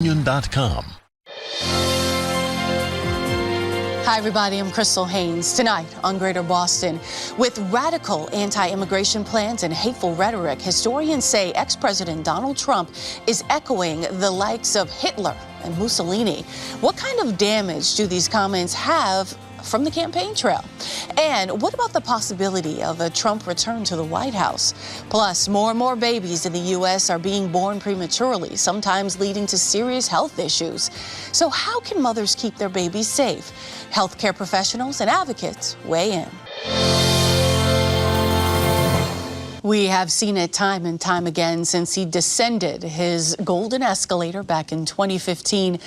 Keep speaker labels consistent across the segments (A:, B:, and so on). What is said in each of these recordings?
A: Union.com.
B: Hi, everybody. I'm Crystal Haynes. Tonight on Greater Boston, with radical anti-immigration plans and hateful rhetoric, historians say ex-President Donald Trump is echoing the likes of Hitler and Mussolini. What kind of damage do these comments have from the campaign trail? And what about the possibility of a Trump return to the White House? Plus, more and more babies in the U.S. are being born prematurely, sometimes leading to serious health issues. So how can mothers keep their babies safe? Healthcare professionals and advocates weigh in. We have seen it time and time again since he descended his golden escalator back in 2015.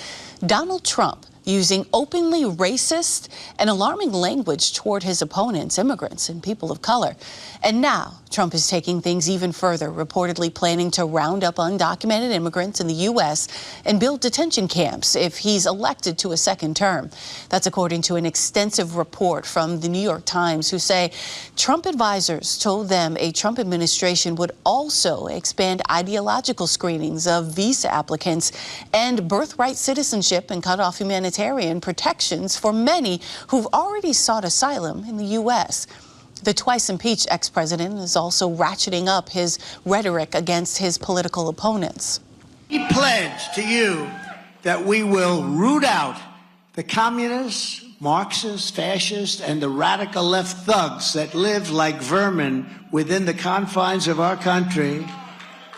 B: Donald Trump using openly racist and alarming language toward his opponents, immigrants and people of color. And now Trump is taking things even further, reportedly planning to round up undocumented immigrants in the U.S. and build detention camps if he's elected to a second term. That's according to an extensive report from the New York Times, who say Trump advisors told them a Trump administration would also expand ideological screenings of visa applicants and birthright citizenship and cut off humanitarian protections for many who've already sought asylum in the U.S. The twice impeached ex-president is also ratcheting up his rhetoric against his political opponents.
C: We pledge to you that we will root out the communists, Marxists, fascists, and the radical left thugs that live like vermin within the confines of our country,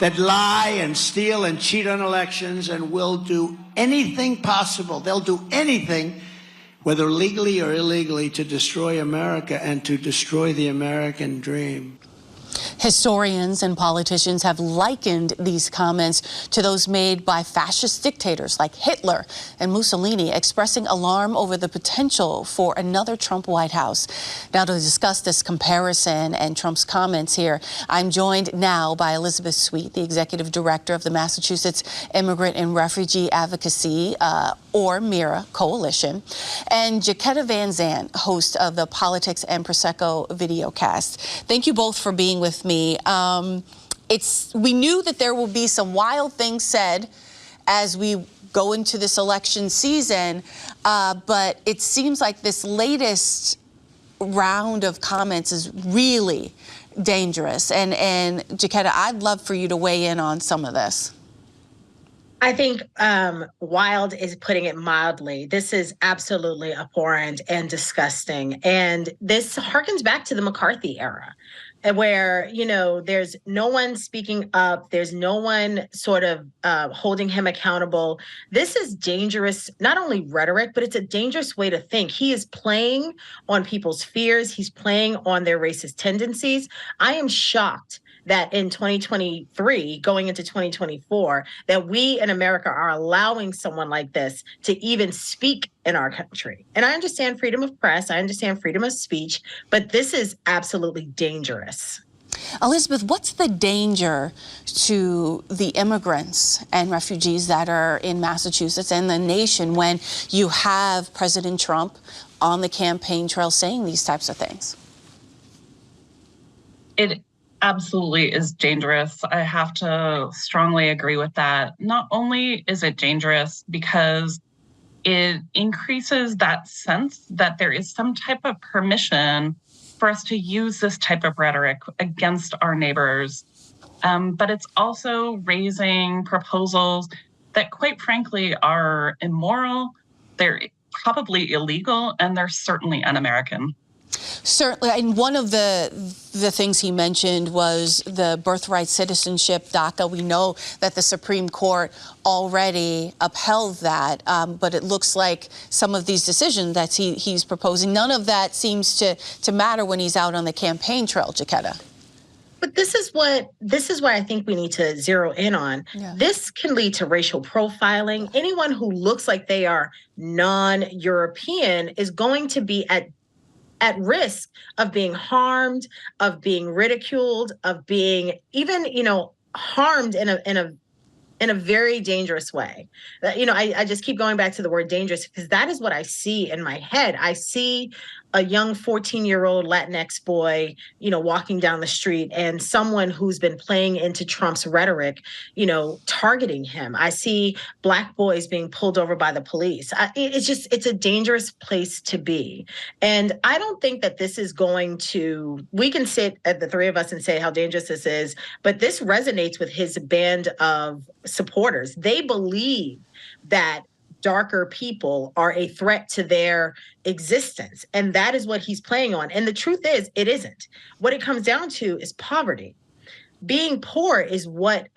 C: that lie and steal and cheat on elections and will do anything possible. They'll do anything, whether legally or illegally, to destroy America and to destroy the American dream.
B: Historians and politicians have likened these comments to those made by fascist dictators like Hitler and Mussolini, expressing alarm over the potential for another Trump White House. Now, to discuss this comparison and Trump's comments here, I'm joined now by Elizabeth Sweet, the executive director of the Massachusetts Immigrant and Refugee Advocacy, or MIRA Coalition, and Jacquetta Van Zandt, host of the Politics and Prosecco videocast. Thank you both for being with me. We knew that there will be some wild things said as we go into this election season, but it seems like this latest round of comments is really dangerous. And Jacquetta, I'd love for you to weigh in on some of this.
D: I think wild is putting it mildly. This is absolutely abhorrent and disgusting. And this harkens back to the McCarthy era, where, you know, there's no one speaking up. There's no one sort of holding him accountable. This is dangerous, not only rhetoric, but it's a dangerous way to think. He is playing on people's fears. He's playing on their racist tendencies. I am shocked that in 2023, going into 2024, that we in America are allowing someone like this to even speak in our country. And I understand freedom of press, I understand freedom of speech, but this is absolutely dangerous.
B: Elizabeth, what's the danger to the immigrants and refugees that are in Massachusetts and the nation when you have President Trump on the campaign trail saying these types of things?
E: It absolutely is dangerous. I have to strongly agree with that. Not only is it dangerous because it increases that sense that there is some type of permission for us to use this type of rhetoric against our neighbors, but it's also raising proposals that, quite frankly, are immoral, they're probably illegal, and they're certainly un-American.
B: Certainly, and one of the things he mentioned was the birthright citizenship, DACA. We know that the Supreme Court already upheld that, but it looks like some of these decisions that he's proposing, none of that seems to matter when he's out on the campaign trail, Jacquetta.
D: But this is what I think we need to zero in on. Yeah. This can lead to racial profiling. Anyone who looks like they are non-European is going to be at risk of being harmed, of being ridiculed, of being even, harmed in a in a very dangerous way. I just keep going back to the word dangerous because that is what I see in my head. I see a young 14-year-old Latinx boy, walking down the street and someone who's been playing into Trump's rhetoric, targeting him. I see Black boys being pulled over by the police. It's a dangerous place to be. And I don't think that this is we can sit at the three of us and say how dangerous this is, but this resonates with his band of supporters. They believe that darker people are a threat to their existence. And that is what he's playing on. And the truth is, it isn't. What it comes down to is poverty. Being poor is what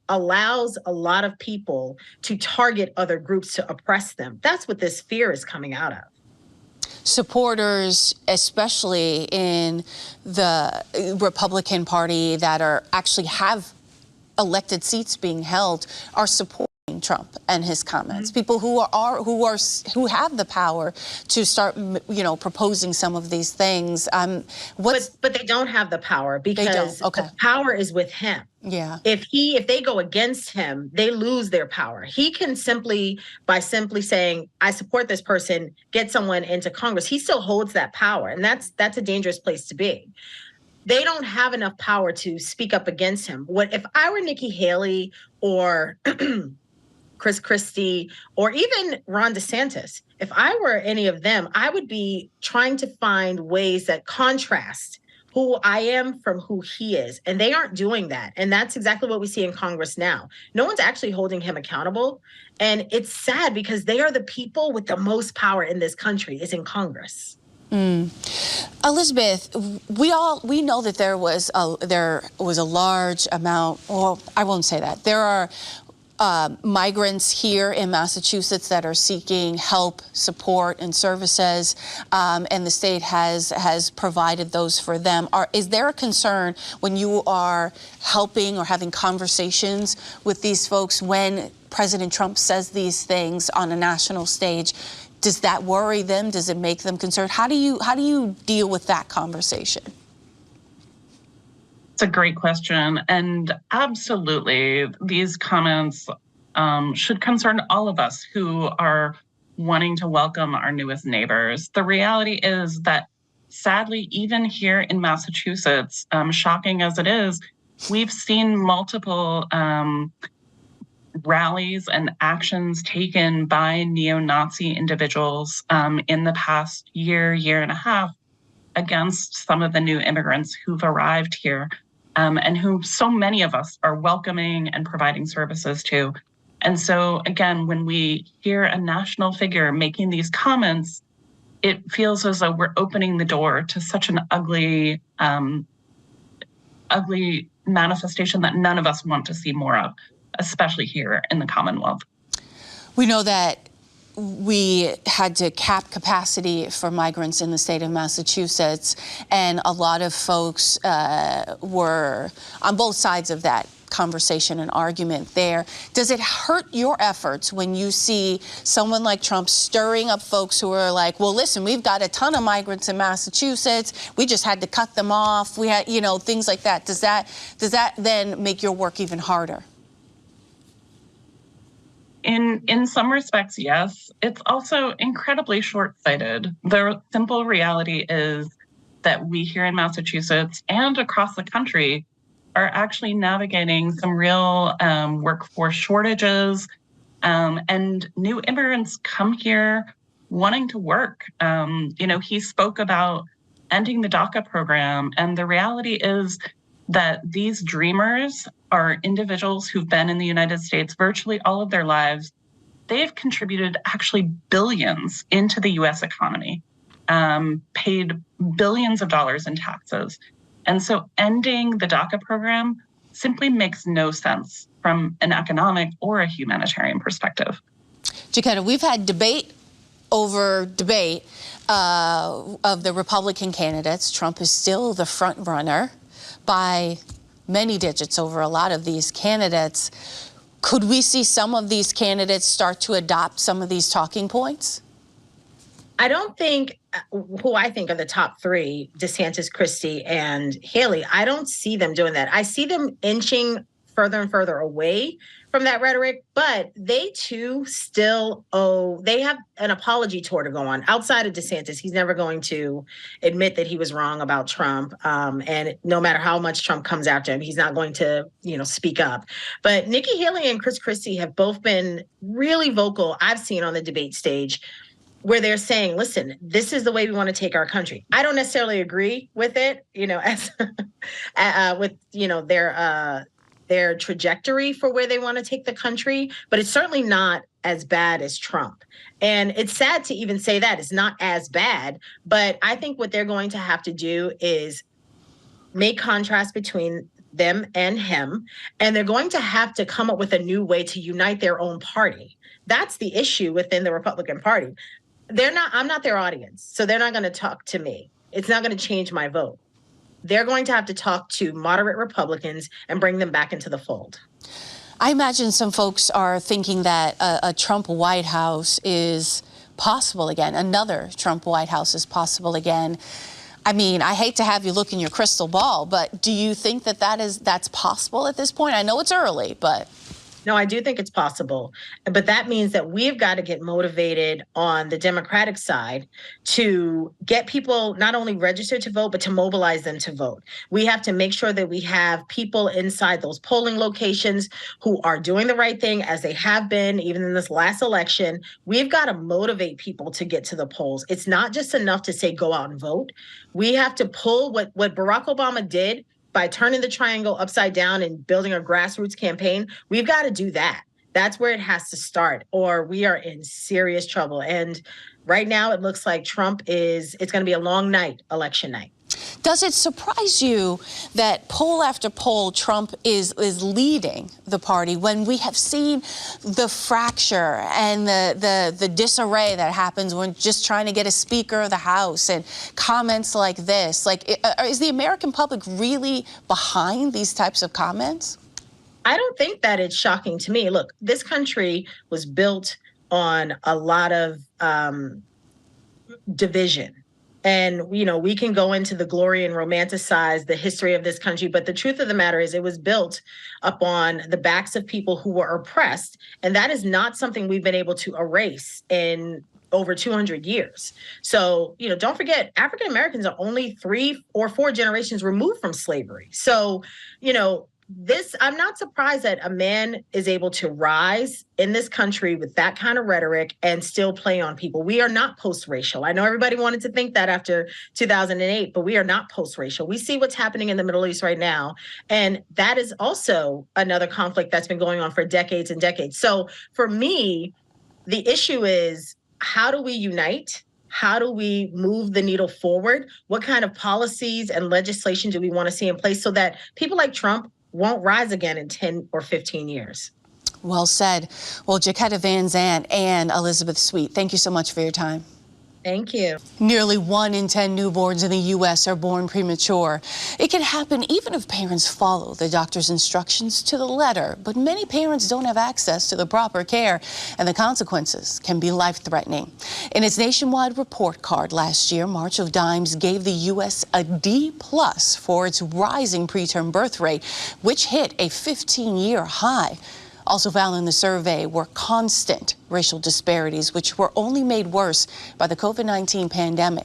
D: allows a lot of people to target other groups to oppress them. That's what this fear is coming out of.
B: Supporters, especially in the Republican Party that actually have elected seats being held, are supporting Trump and his comments. Mm-hmm. People who have the power to start, proposing some of these things.
D: But they don't have the power because the power is with him.
B: Yeah.
D: If they go against him, they lose their power. He can by simply saying, I support this person, get someone into Congress. He still holds that power. And that's a dangerous place to be. They don't have enough power to speak up against him. If I were Nikki Haley or Chris Christie or even Ron DeSantis, if I were any of them, I would be trying to find ways that contrast who I am from who he is. And they aren't doing that. And that's exactly what we see in Congress now. No one's actually holding him accountable. And it's sad because they are the people with the most power in this country is in Congress.
B: Elizabeth, we know that there was a large amount. Well, I won't say that. There are migrants here in Massachusetts that are seeking help, support, and services, and the state has provided those for them. Is there a concern when you are helping or having conversations with these folks when President Trump says these things on a national stage? Does that worry them? Does it make them concerned? How do you deal with that conversation?
E: It's a great question. And absolutely, these comments should concern all of us who are wanting to welcome our newest neighbors. The reality is that, sadly, even here in Massachusetts, shocking as it is, we've seen multiple rallies and actions taken by neo-Nazi individuals in the past year and a half against some of the new immigrants who've arrived here and whom so many of us are welcoming and providing services to. And so, again, when we hear a national figure making these comments, it feels as though we're opening the door to such an ugly manifestation that none of us want to see more of, especially here in the Commonwealth.
B: We know that we had to cap capacity for migrants in the state of Massachusetts, and a lot of folks were on both sides of that conversation and argument there. Does it hurt your efforts when you see someone like Trump stirring up folks who are like, well, listen, we've got a ton of migrants in Massachusetts. We just had to cut them off. We had, things like that. Does that then make your work even harder?
E: In some respects, yes. It's also incredibly short-sighted. The simple reality is that we here in Massachusetts and across the country are actually navigating some real workforce shortages, and new immigrants come here wanting to work. He spoke about ending the DACA program, and the reality is that these dreamers are individuals who've been in the United States virtually all of their lives. They've contributed actually billions into the U.S. economy, paid billions of dollars in taxes. And so ending the DACA program simply makes no sense from an economic or a humanitarian perspective.
B: Jacquetta, we've had debate of the Republican candidates. Trump is still the front runner by many digits over a lot of these candidates. Could we see some of these candidates start to adopt some of these talking points?
D: I don't think who I think are the top three, DeSantis, Christie, and Haley, I don't see them doing that. I see them inching further and further away from that rhetoric, but they too they have an apology tour to go on outside of DeSantis. He's never going to admit that he was wrong about Trump. And no matter how much Trump comes after him, he's not going to, speak up. But Nikki Haley and Chris Christie have both been really vocal, I've seen on the debate stage, where they're saying, listen, this is the way we want to take our country. I don't necessarily agree with it, as with, their trajectory for where they want to take the country, but it's certainly not as bad as Trump. And it's sad to even say that it's not as bad, but I think what they're going to have to do is make contrast between them and him, and they're going to have to come up with a new way to unite their own party. That's the issue within the Republican Party. I'm not their audience, so they're not going to talk to me. It's not going to change my vote. They're going to have to talk to moderate Republicans and bring them back into the fold.
B: I imagine some folks are thinking that a Trump White House is possible again. Another Trump White House is possible again. I mean, I hate to have you look in your crystal ball, but do you think that that's possible at this point? I know it's early, but...
D: No, I do think it's possible. But that means that we've got to get motivated on the Democratic side to get people not only registered to vote, but to mobilize them to vote. We have to make sure that we have people inside those polling locations who are doing the right thing, as they have been even in this last election. We've got to motivate people to get to the polls. It's not just enough to say, go out and vote. We have to pull what Barack Obama did by turning the triangle upside down and building a grassroots campaign. We've got to do that. That's where it has to start, or we are in serious trouble. And right now it looks like it's going to be a long night, election night.
B: Does it surprise you that poll after poll Trump is leading the party when we have seen the fracture and the disarray that happens when just trying to get a Speaker of the House and comments like this? Is the American public really behind these types of comments?
D: I don't think that it's shocking to me. Look, this country was built on a lot of division. And, we can go into the glory and romanticize the history of this country. But the truth of the matter is it was built upon the backs of people who were oppressed. And that is not something we've been able to erase in over 200 years. So, don't forget, African Americans are only 3 or 4 generations removed from slavery. So, I'm not surprised that a man is able to rise in this country with that kind of rhetoric and still play on people. We are not post-racial. I know everybody wanted to think that after 2008, but we are not post-racial. We see what's happening in the Middle East right now. And that is also another conflict that's been going on for decades and decades. So for me, the issue is, how do we unite? How do we move the needle forward? What kind of policies and legislation do we want to see in place so that people like Trump won't rise again in 10 or 15 years?
B: Well said. Well, Jacquetta Van Zandt and Elizabeth Sweet, thank you so much for your time.
D: Thank you.
B: Nearly 1 in 10 newborns in the U.S. are born premature. It can happen even if parents follow the doctor's instructions to the letter, but many parents don't have access to the proper care, and the consequences can be life-threatening. In its nationwide report card last year, March of Dimes gave the U.S. a D+ for its rising preterm birth rate, which hit a 15-year high. Also found in the survey were constant racial disparities, which were only made worse by the COVID-19 pandemic.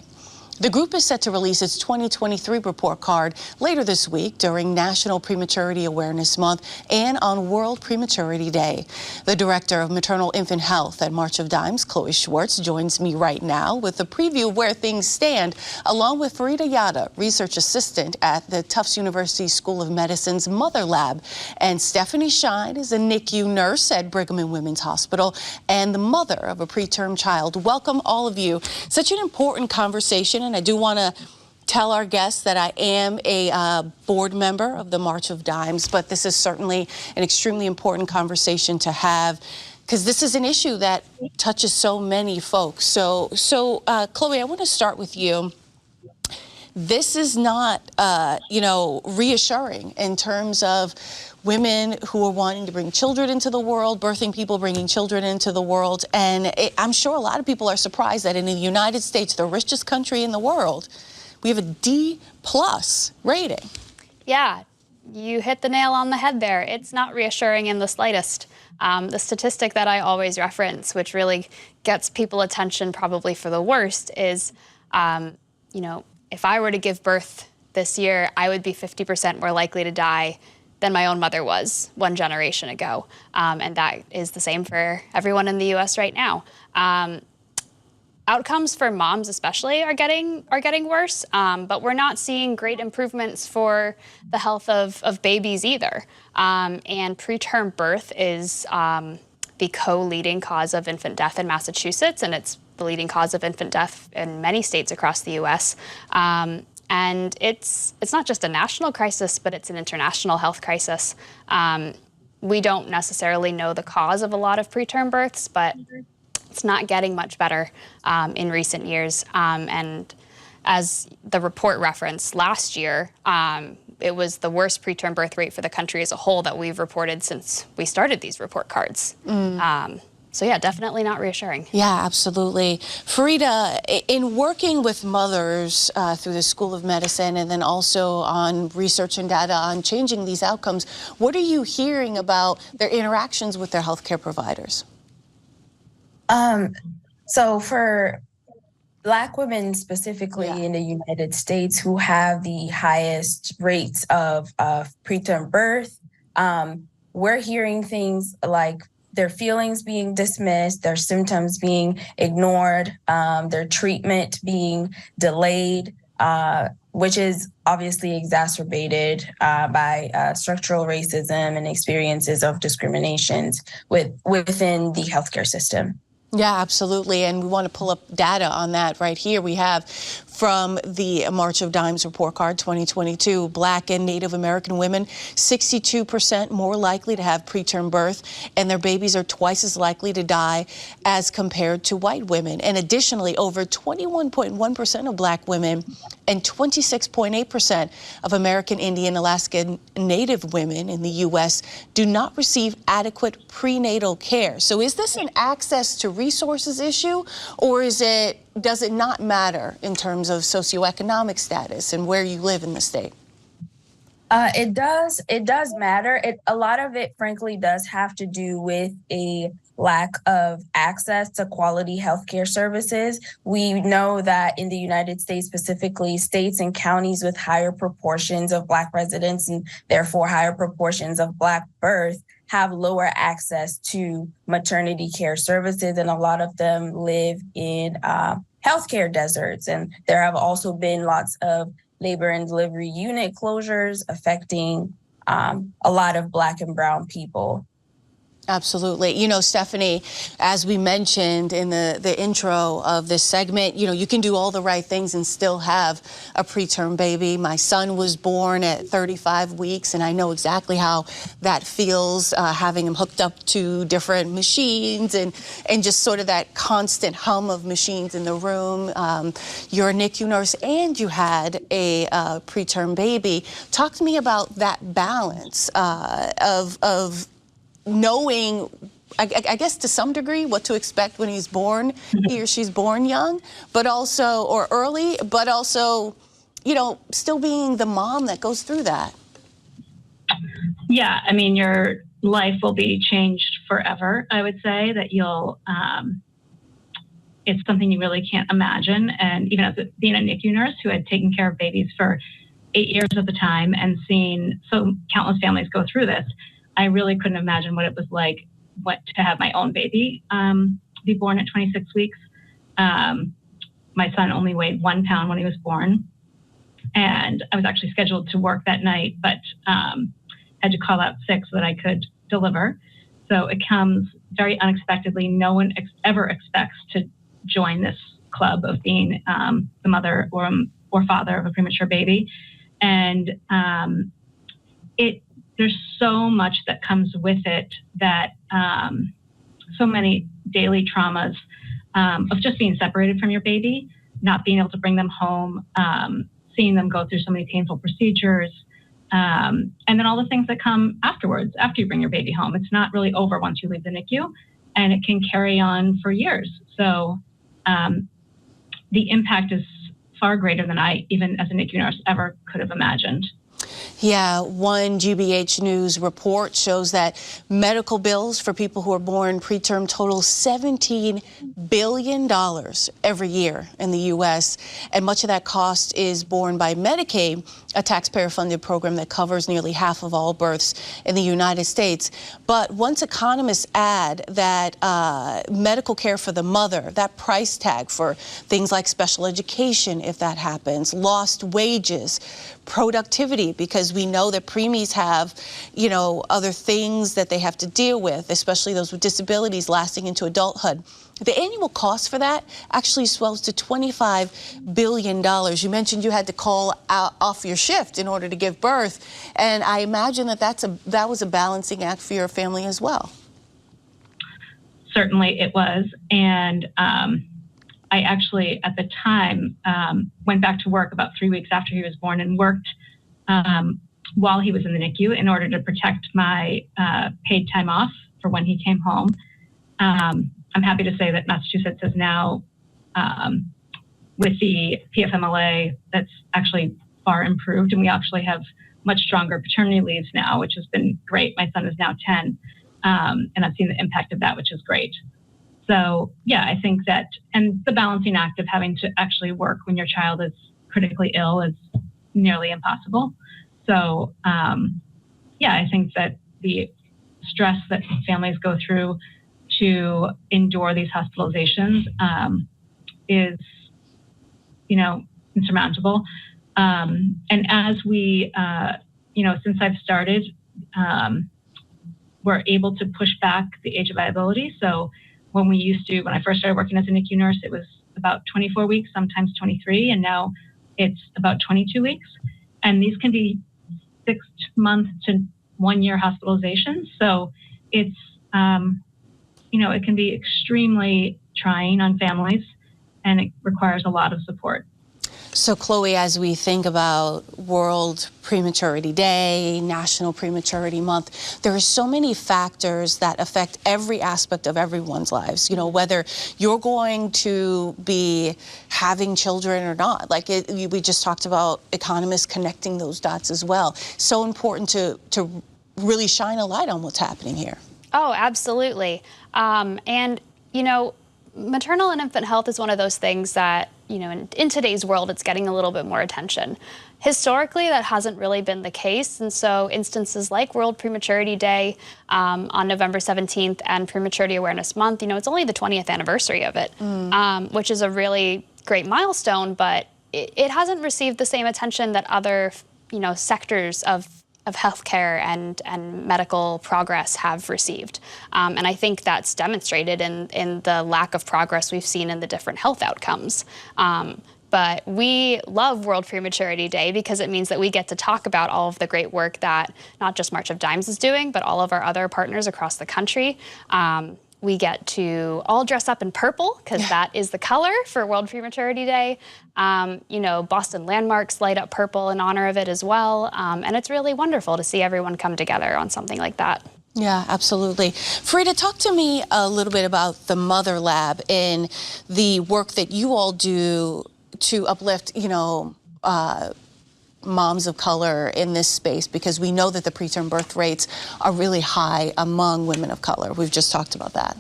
B: The group is set to release its 2023 report card later this week during National Prematurity Awareness Month and on World Prematurity Day. The director of Maternal Infant Health at March of Dimes, Chloe Schwartz, joins me right now with a preview of where things stand, along with Farida Yada, research assistant at the Tufts University School of Medicine's Mother Lab. And Stephanie Shine is a NICU nurse at Brigham and Women's Hospital and the mother of a preterm child. Welcome, all of you. Such an important conversation. And I do want to tell our guests that I am a board member of the March of Dimes, but this is certainly an extremely important conversation to have because this is an issue that touches so many folks. So Chloe, I want to start with you. This is not, reassuring in terms of women who are wanting to bring children into the world, birthing people bringing children into the world. And I'm sure a lot of people are surprised that in the United States, the richest country in the world, we have a D+ rating.
A: Yeah, you hit the nail on the head there. It's not reassuring in the slightest. The statistic that I always reference, which really gets people attention probably for the worst, is, if I were to give birth this year, I would be 50% more likely to die than my own mother was 1 generation ago. And that is the same for everyone in the U.S. right now. Outcomes for moms especially are getting worse, but we're not seeing great improvements for the health of babies either. And preterm birth is the co-leading cause of infant death in Massachusetts, and it's the leading cause of infant death in many states across the U.S. And it's not just a national crisis, but it's an international health crisis. We don't necessarily know the cause of a lot of preterm births, but it's not getting much better in recent years. And as the report referenced last year, it was the worst preterm birth rate for the country as a whole that we've reported since we started these report cards. So yeah, definitely not reassuring.
B: Yeah, absolutely. Farida, in working with mothers through the School of Medicine and then also on research and data on changing these outcomes, what are you hearing about their interactions with their healthcare providers?
F: So for Black women specifically in the United States who have the highest rates of preterm birth, we're hearing things like their feelings being dismissed, their symptoms being ignored, their treatment being delayed, which is obviously exacerbated by structural racism and experiences of discriminations within the healthcare system.
B: Yeah, absolutely. And we want to pull up data on that right here. We have from the March of Dimes report card 2022, Black and Native American women, 62% more likely to have preterm birth, and their babies are twice as likely to die as compared to white women. And additionally, over 21.1% of Black women and 26.8% of American Indian, Alaskan Native women in the U.S. do not receive adequate prenatal care. So is this an access to resources issue, or does it not matter in terms of socioeconomic status and where you live in the state?
F: It does matter. A lot of it, frankly, does have to do with a lack of access to quality healthcare services. We know that in the United States, specifically, states and counties with higher proportions of Black residents and therefore higher proportions of Black birth have lower access to maternity care services, and a lot of them live in healthcare deserts. And there have also been lots of labor and delivery unit closures affecting a lot of Black and Brown people.
B: Absolutely. You know, Stephanie, as we mentioned in the intro of this segment, you can do all the right things and still have a preterm baby. My son was born at 35 weeks, and I know exactly how that feels, having him hooked up to different machines and just sort of that constant hum of machines in the room. You're a NICU nurse and you had a preterm baby. Talk to me about that balance of knowing, I guess to some degree, what to expect when he's born, he or she's born young, but also, or early, but also, still being the mom that goes through that.
G: Yeah, I mean, your life will be changed forever, I would say, that you'll, it's something you really can't imagine. And even as being a NICU nurse who had taken care of babies for 8 years at the time and seen countless families go through this, I really couldn't imagine what it was like to have my own baby be born at 26 weeks. My son only weighed 1 pound when he was born. And I was actually scheduled to work that night, but had to call out sick so that I could deliver. So it comes very unexpectedly. No one ever expects to join this club of being the mother or father of a premature baby. And there's so much that comes with it that so many daily traumas of just being separated from your baby, not being able to bring them home, seeing them go through so many painful procedures, and then all the things that come afterwards, after you bring your baby home. It's not really over once you leave the NICU, and it can carry on for years. So the impact is far greater than I, even as a NICU nurse, ever could have imagined.
B: Yeah, one GBH News report shows that medical bills for people who are born preterm total $17 billion every year in the U.S., and much of that cost is borne by Medicaid, a taxpayer-funded program that covers nearly half of all births in the United States. But once economists add that medical care for the mother, that price tag for things like special education, if that happens, lost wages, productivity, because we know that preemies have, other things that they have to deal with, especially those with disabilities lasting into adulthood. The annual cost for that actually swells to $25 billion. You mentioned you had to call out off your shift in order to give birth, and I imagine that was a balancing act for your family as well.
G: Certainly it was, and I actually, at the time, went back to work about 3 weeks after he was born and worked while he was in the NICU in order to protect my paid time off for when he came home. I'm happy to say that Massachusetts is now, with the PFMLA, that's actually far improved, and we actually have much stronger paternity leaves now, which has been great. My son is now 10, and I've seen the impact of that, which is great. So, yeah, I think that, and the balancing act of having to actually work when your child is critically ill is nearly impossible. So, I think that the stress that families go through to endure these hospitalizations is, insurmountable. And as we, since I've started, we're able to push back the age of viability. So when I first started working as a NICU nurse, it was about 24 weeks, sometimes 23, and now it's about 22 weeks. And these can be 6 month to 1 year hospitalizations. So it's, it can be extremely trying on families, and it requires a lot of support.
B: So, Chloe, as we think about World Prematurity Day, National Prematurity Month, there are so many factors that affect every aspect of everyone's lives, whether you're going to be having children or not. We just talked about economists connecting those dots as well. So important to really shine a light on what's happening here.
A: Oh, absolutely. Maternal and infant health is one of those things that, in today's world, it's getting a little bit more attention. Historically, that hasn't really been the case. And so instances like World Prematurity Day on November 17th and Prematurity Awareness Month, it's only the 20th anniversary of it, which is a really great milestone, but it hasn't received the same attention that other, sectors of healthcare and medical progress have received. And I think that's demonstrated in the lack of progress we've seen in the different health outcomes. But we love World Prematurity Day because it means that we get to talk about all of the great work that not just March of Dimes is doing, but all of our other partners across the country. We get to all dress up in purple because that is the color for World Prematurity Day. Boston landmarks light up purple in honor of it as well. And it's really wonderful to see everyone come together on something like that.
B: Yeah, absolutely. Farida, talk to me a little bit about the Mother Lab and the work that you all do to uplift, moms of color in this space, because we know that the preterm birth rates are really high among women of color. We've just talked about that.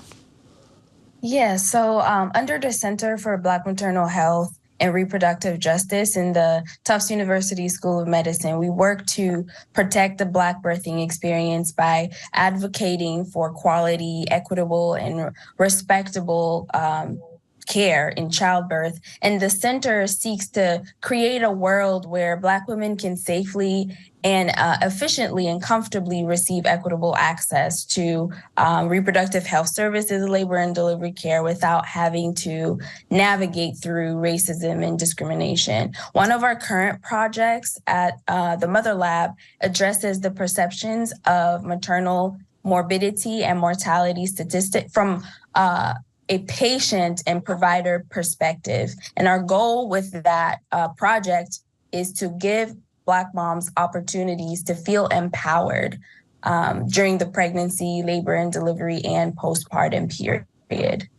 F: Yeah, so under the Center for Black Maternal Health and Reproductive Justice in the Tufts University School of Medicine, we work to protect the Black birthing experience by advocating for quality, equitable, and respectable care in childbirth. And the center seeks to create a world where Black women can safely and efficiently and comfortably receive equitable access to reproductive health services, labor and delivery care without having to navigate through racism and discrimination. One of our current projects at the Mother Lab addresses the perceptions of maternal morbidity and mortality statistic from a patient and provider perspective. And our goal with that project is to give Black moms opportunities to feel empowered during the pregnancy, labor and delivery, and postpartum period.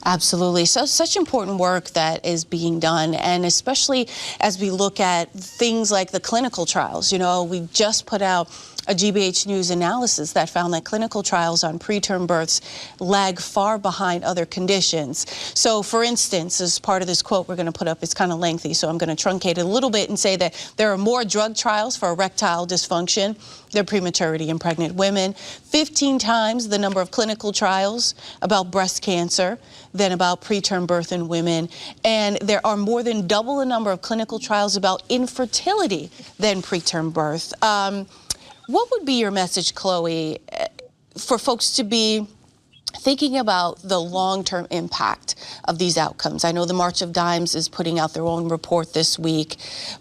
B: Absolutely. So such important work that is being done, and especially as we look at things like the clinical trials. You know, we just put out a GBH News analysis that found that clinical trials on preterm births lag far behind other conditions. So, for instance, as part of this quote we're going to put up, it's kind of lengthy, so I'm going to truncate it a little bit and say that there are more drug trials for erectile dysfunction, their prematurity in pregnant women, 15 times the number of clinical trials about breast cancer than about preterm birth in women, and there are more than double the number of clinical trials about infertility than preterm birth. What would be your message, Chloe, for folks to be thinking about the long-term impact of these outcomes? I know the March of Dimes is putting out their own report this week,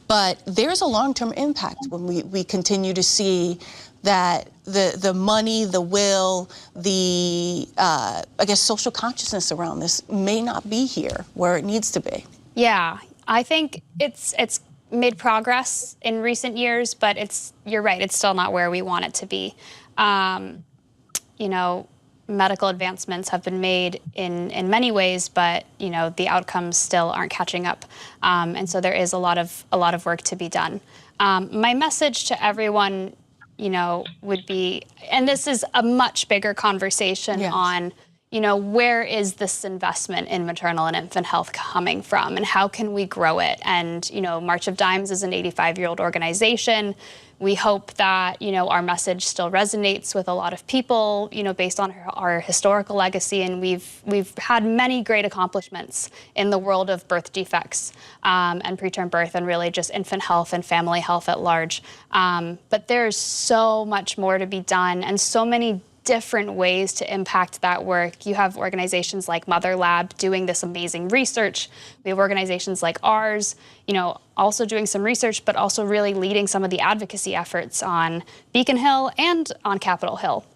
B: but there's a long-term impact when we continue to see that the money, the will, the, I guess, social consciousness around this may not be here where it needs to be.
A: Yeah, I think it's made progress in recent years, but you're right, it's still not where we want it to be. You know, medical advancements have been made in many ways, but you know, the outcomes still aren't catching up. And so there is a lot of work to be done. My message to everyone, you know, would be, and this is a much bigger conversation on, you know, where is this investment in maternal and infant health coming from, and how can we grow it? And, you know, March of Dimes is an 85-year-old organization. We hope that, you know, our message still resonates with a lot of people, you know, based on our historical legacy. And we've had many great accomplishments in the world of birth defects and preterm birth, and really just infant health and family health at large. But there's so much more to be done, and so many different ways to impact that work. You have organizations like Mother Lab doing this amazing research. We have organizations like ours, you know, also doing some research, but also really leading some of the advocacy efforts on Beacon Hill and on Capitol Hill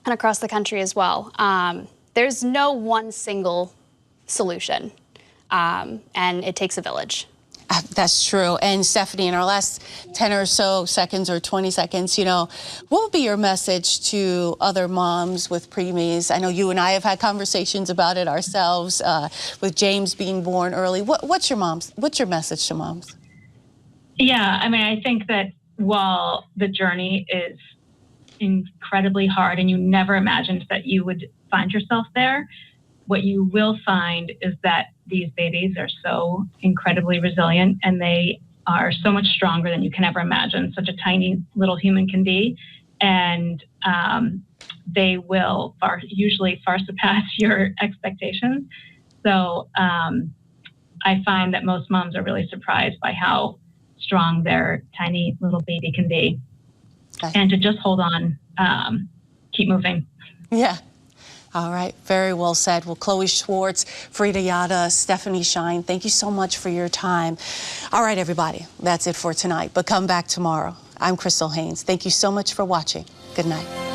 A: and across the country as well. There's no one single solution, and it takes a village.
B: That's true. And Stephanie, in our last 10 or so seconds or 20 seconds, you know, what would be your message to other moms with preemies? I know you and I have had conversations about it ourselves, with James being born early. What's your message to moms?
G: Yeah, I mean, I think that while the journey is incredibly hard and you never imagined that you would find yourself there, what you will find is that these babies are so incredibly resilient, and they are so much stronger than you can ever imagine such a tiny little human can be. And they will usually far surpass your expectations. So I find that most moms are really surprised by how strong their tiny little baby can be. Okay. And to just hold on, keep moving.
B: Yeah. All right, very well said. Well, Chloe Schwartz, Frida Yada, Stephanie Shine, thank you so much for your time. All right, everybody, that's it for tonight, but come back tomorrow. I'm Crystal Haynes. Thank you so much for watching. Good night.